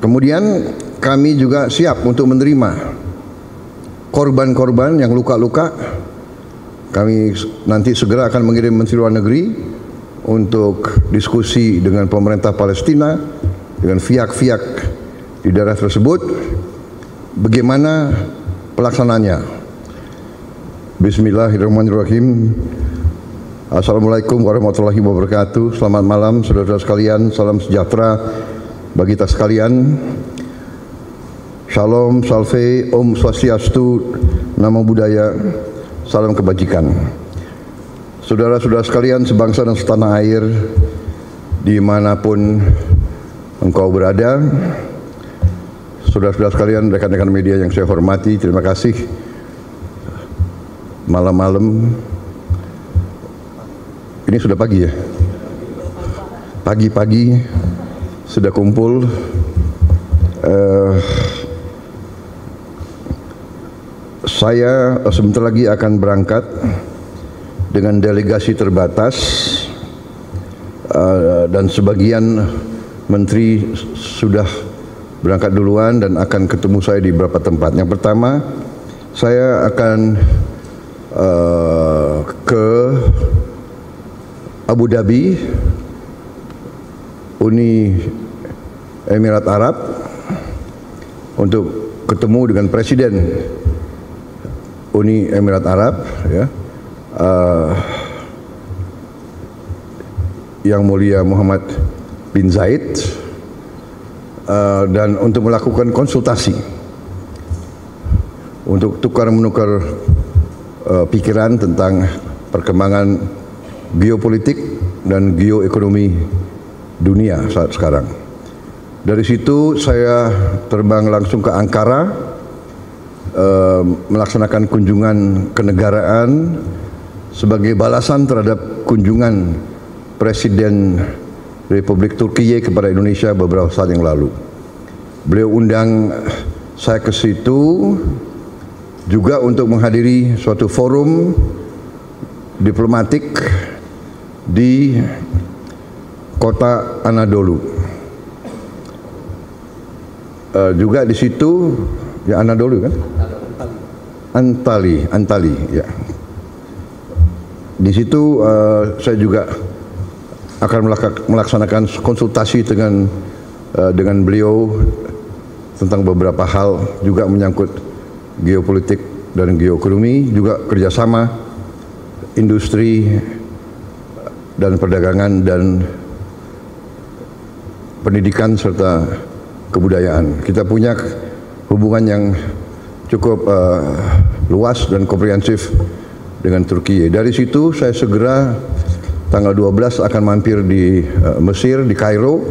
Kemudian kami juga siap untuk menerima korban-korban yang luka-luka. Kami nanti segera akan mengirim Menteri Luar Negeri untuk diskusi dengan pemerintah Palestina, dengan pihak-pihak di daerah tersebut, bagaimana pelaksananya. Bismillahirrahmanirrahim. Assalamualaikum warahmatullahi wabarakatuh. Selamat malam saudara-saudara sekalian, salam sejahtera bagi kita sekalian. Shalom, salve, om swastiastu, namo buddhaya, salam kebajikan. Saudara-saudara sekalian sebangsa dan setanah air, dimanapun engkau berada, saudara-saudara sekalian, rekan-rekan media yang saya hormati, terima kasih. Malam-malam, ini sudah pagi ya? Pagi-pagi sudah kumpul. Saya sebentar lagi akan berangkat dengan delegasi terbatas dan sebagian menteri sudah berangkat duluan dan akan ketemu saya di beberapa tempat. Yang pertama, saya akan ke Abu Dhabi, Uni Emirat Arab, untuk ketemu dengan Presiden Uni Emirat Arab, ya, Yang Mulia Muhammad bin Zayed, dan untuk melakukan konsultasi, untuk tukar-menukar pikiran tentang perkembangan geopolitik dan geoekonomi dunia saat sekarang. Dari situ saya terbang langsung ke Ankara, melaksanakan kunjungan kenegaraan sebagai balasan terhadap kunjungan Presiden Republik Turkiye kepada Indonesia beberapa saat yang lalu. Beliau undang saya ke situ juga untuk menghadiri suatu forum diplomatik di kota Anadolu. Juga di situ, ya, Anadolu kan? Antali, ya. Di situ saya juga akan melaksanakan konsultasi dengan beliau tentang beberapa hal juga menyangkut geopolitik dan geoekonomi, juga kerjasama industri dan perdagangan dan pendidikan serta kebudayaan. Kita punya hubungan yang cukup luas dan komprehensif dengan Turki. Dari situ saya segera tanggal 12 akan mampir di Mesir, di Kairo.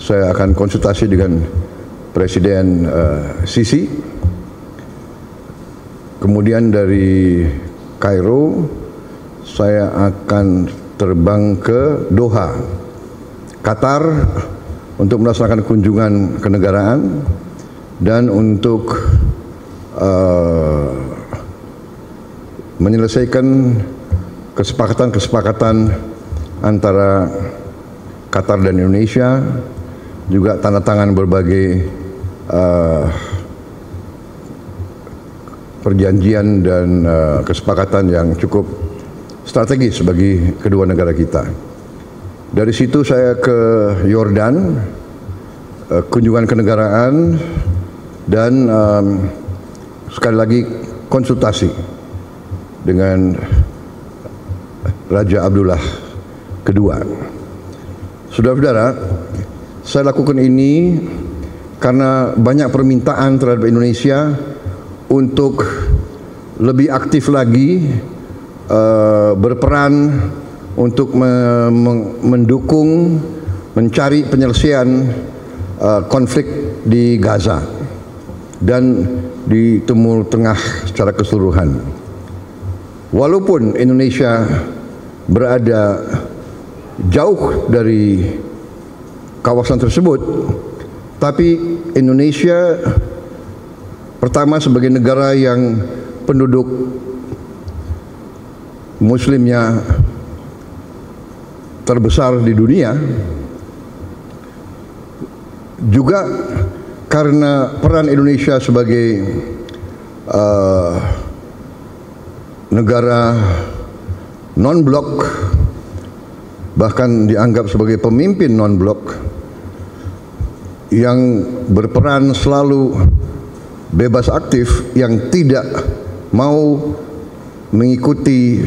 Saya akan konsultasi dengan Presiden Sisi. Kemudian dari Kairo saya akan terbang ke Doha, Qatar, untuk melaksanakan kunjungan kenegaraan dan untuk menyelesaikan kesepakatan antara Qatar dan Indonesia, juga tanda tangan berbagai perjanjian dan kesepakatan yang cukup strategis bagi kedua negara kita. Dari situ saya ke Yordan, kunjungan kenegaraan dan sekali lagi konsultasi dengan Raja Abdullah II. Saudara-saudara, saya lakukan ini karena banyak permintaan terhadap Indonesia untuk lebih aktif lagi berperan untuk mendukung, mencari penyelesaian konflik di Gaza dan di Timur Tengah secara keseluruhan. Walaupun Indonesia berada jauh dari kawasan tersebut, tapi Indonesia pertama sebagai negara yang penduduk muslimnya terbesar di dunia, juga karena peran Indonesia sebagai negara non-blok, bahkan dianggap sebagai pemimpin non-blok yang berperan selalu bebas aktif, yang tidak mau mengikuti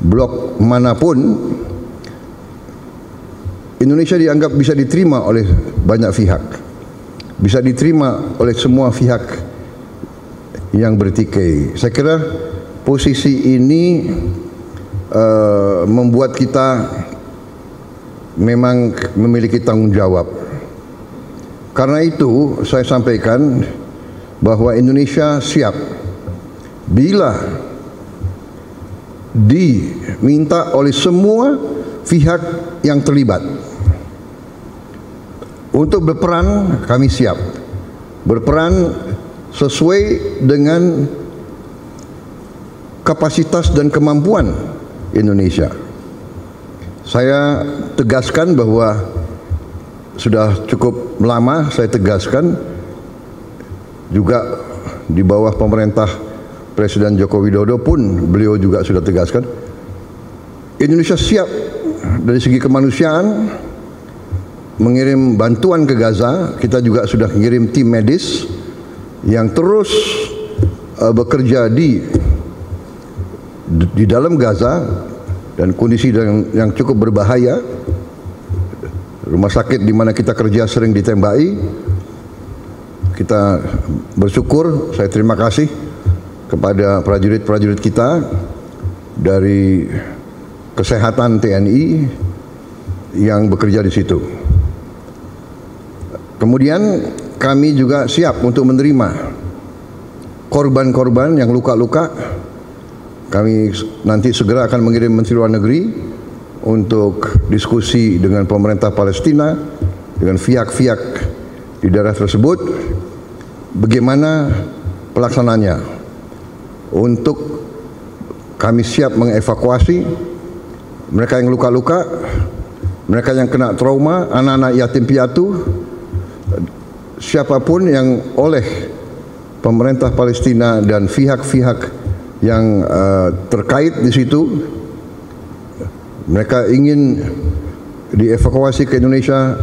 blok manapun, Indonesia dianggap bisa diterima oleh banyak pihak, bisa diterima oleh semua pihak yang bertikai. Saya kira posisi ini membuat kita memang memiliki tanggung jawab. Karena itu saya sampaikan bahwa Indonesia siap bila diminta oleh semua pihak yang terlibat untuk berperan. Kami siap berperan sesuai dengan kapasitas dan kemampuan Indonesia. Saya tegaskan bahwa sudah cukup lama saya tegaskan, juga di bawah pemerintah Presiden Joko Widodo pun beliau juga sudah tegaskan, Indonesia siap dari segi kemanusiaan mengirim bantuan ke Gaza. Kita juga sudah mengirim tim medis yang terus bekerja di dalam Gaza dan kondisi yang cukup berbahaya. Rumah sakit di mana kita kerja sering ditembaki. Kita bersyukur, saya terima kasih kepada prajurit-prajurit kita dari kesehatan TNI yang bekerja di situ. Kemudian kami juga siap untuk menerima korban-korban yang luka-luka. Kami nanti segera akan mengirim Menteri Luar Negeri untuk diskusi dengan pemerintah Palestina, dengan pihak-pihak di daerah tersebut, bagaimana pelaksananya. Untuk kami siap mengevakuasi mereka yang luka-luka, mereka yang kena trauma, anak-anak yatim piatu, siapapun yang oleh pemerintah Palestina dan pihak-pihak yang terkait di situ, mereka ingin dievakuasi ke Indonesia,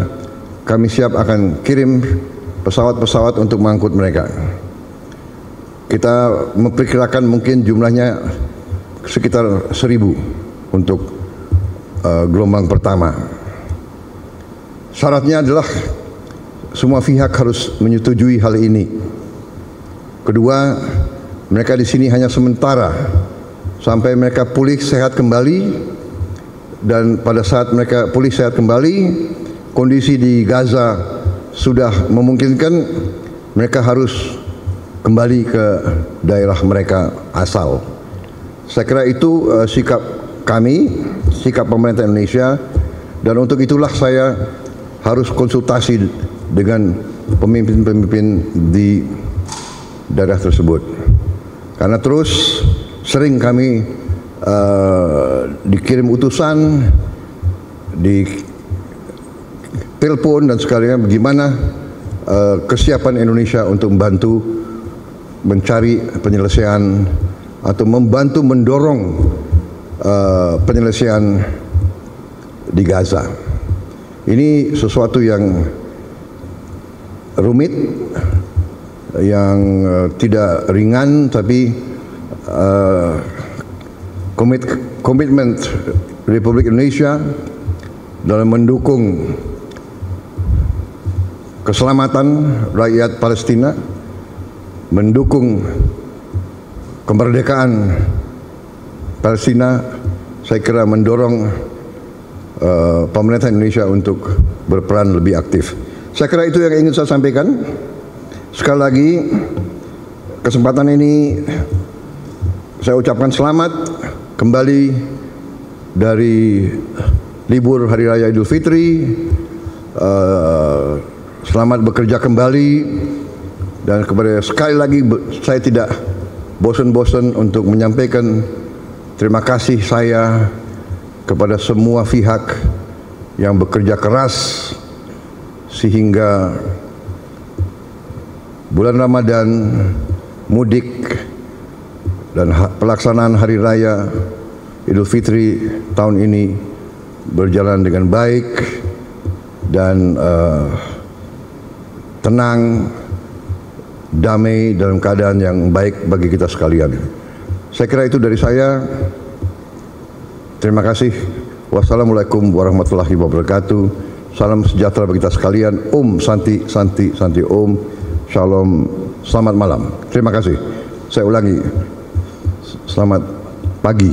kami siap akan kirim pesawat-pesawat untuk mengangkut mereka. Kita memperkirakan mungkin jumlahnya sekitar 1.000 untuk gelombang pertama. Syaratnya adalah semua pihak harus menyetujui hal ini. Kedua, mereka di sini hanya sementara sampai mereka pulih sehat kembali, dan pada saat mereka pulih sehat kembali, kondisi di Gaza sudah memungkinkan, mereka harus kembali ke daerah mereka asal. Saya kira itu sikap kami, sikap pemerintah Indonesia, dan untuk itulah saya harus konsultasi dengan pemimpin-pemimpin di daerah tersebut. Karena terus sering kami dikirim utusan, di telepon dan sekalian bagaimana kesiapan Indonesia untuk membantu mencari penyelesaian atau membantu mendorong penyelesaian di Gaza. Ini sesuatu yang rumit, yang tidak ringan, tapi komitmen Republik Indonesia dalam mendukung keselamatan rakyat Palestina, mendukung kemerdekaan Palestina, saya kira mendorong pemerintah Indonesia untuk berperan lebih aktif. Saya kira itu yang ingin saya sampaikan. Sekali lagi, kesempatan ini saya ucapkan selamat kembali dari libur Hari Raya Idul Fitri. Selamat bekerja kembali, dan kepada sekali lagi saya tidak bosan-bosan untuk menyampaikan terima kasih saya kepada semua pihak yang bekerja keras sehingga bulan Ramadan, mudik, dan pelaksanaan Hari Raya Idul Fitri tahun ini berjalan dengan baik dan tenang, damai, dalam keadaan yang baik bagi kita sekalian. Saya kira itu dari saya. Terima kasih. Wassalamualaikum warahmatullahi wabarakatuh. Salam sejahtera bagi kita sekalian. Om Santi Santi Santi Om. Shalom. Selamat malam. Terima kasih. Saya ulangi. Selamat pagi.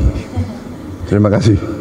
Terima kasih.